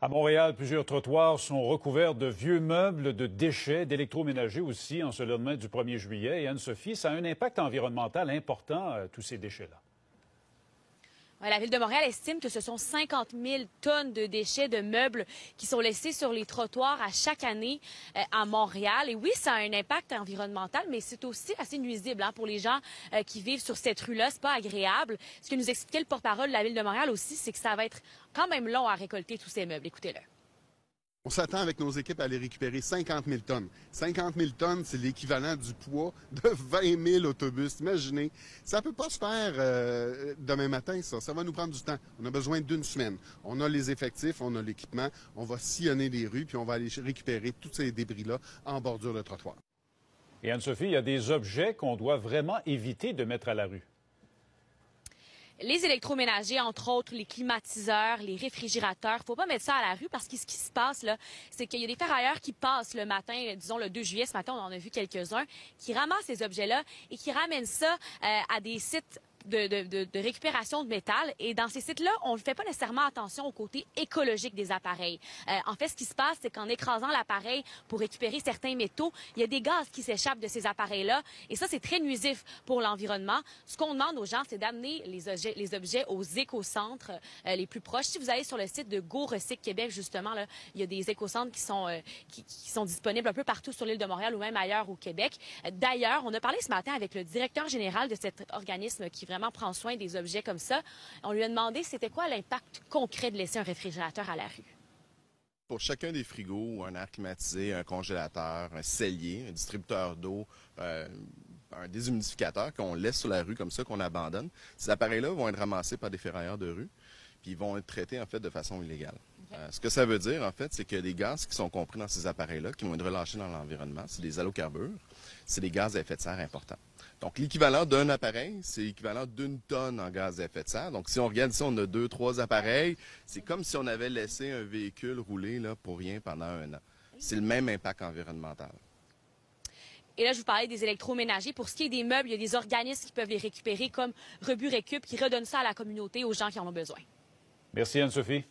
À Montréal, plusieurs trottoirs sont recouverts de vieux meubles, de déchets, d'électroménagers aussi en ce lendemain du 1er juillet. Et Anne-Sophie, ça a un impact environnemental important, tous ces déchets-là. Ouais, la Ville de Montréal estime que ce sont 50 000 tonnes de déchets de meubles qui sont laissés sur les trottoirs à chaque année à Montréal. Et oui, ça a un impact environnemental, mais c'est aussi assez nuisible pour les gens qui vivent sur cette rue-là. C'est pas agréable. Ce que nous expliquait le porte-parole de la Ville de Montréal aussi, c'est que ça va être quand même long à récolter tous ces meubles. Écoutez-le. On s'attend avec nos équipes à aller récupérer 50 000 tonnes. 50 000 tonnes, c'est l'équivalent du poids de 20 000 autobus. Imaginez, ça ne peut pas se faire demain matin, ça. Ça va nous prendre du temps. On a besoin d'une semaine. On a les effectifs, on a l'équipement, on va sillonner les rues, puis on va aller récupérer tous ces débris-là en bordure de trottoir. Et Anne-Sophie, il y a des objets qu'on doit vraiment éviter de mettre à la rue. Les électroménagers, entre autres, les climatiseurs, les réfrigérateurs, il ne faut pas mettre ça à la rue parce que ce qui se passe, là, c'est qu'il y a des ferrailleurs qui passent le matin, disons le 2 juillet, ce matin, on en a vu quelques-uns, qui ramassent ces objets-là et qui ramènent ça à des sites de récupération de métal. Et dans ces sites-là, on ne fait pas nécessairement attention au côté écologique des appareils. En fait, ce qui se passe, c'est qu'en écrasant l'appareil pour récupérer certains métaux, il y a des gaz qui s'échappent de ces appareils-là. Et ça, c'est très nuisif pour l'environnement. Ce qu'on demande aux gens, c'est d'amener les objets aux écocentres les plus proches. Si vous allez sur le site de Go Recycle Québec, justement, là, il y a des écocentres qui sont disponibles un peu partout sur l'île de Montréal ou même ailleurs au Québec. D'ailleurs, on a parlé ce matin avec le directeur général de cet organisme qui vraiment prend soin des objets comme ça. On lui a demandé c'était quoi l'impact concret de laisser un réfrigérateur à la rue. Pour chacun des frigos, un air climatisé, un congélateur, un cellier, un distributeur d'eau, un déshumidificateur qu'on laisse sur la rue comme ça, qu'on abandonne, ces appareils-là vont être ramassés par des ferrailleurs de rue, puis ils vont être traités en fait de façon illégale. Ce que ça veut dire, en fait, c'est qu'il y a des gaz qui sont compris dans ces appareils-là, qui vont être relâchés dans l'environnement. C'est des allocarbures, c'est des gaz à effet de serre importants. Donc, l'équivalent d'un appareil, c'est l'équivalent d'une tonne en gaz à effet de serre. Donc, si on regarde ici, on a 2, 3 appareils. C'est comme si on avait laissé un véhicule rouler là, pour rien pendant un an. C'est le même impact environnemental. Et là, je vous parlais des électroménagers. Pour ce qui est des meubles, il y a des organismes qui peuvent les récupérer, comme Rebut Récup, qui redonnent ça à la communauté, aux gens qui en ont besoin. Merci, Anne-Sophie.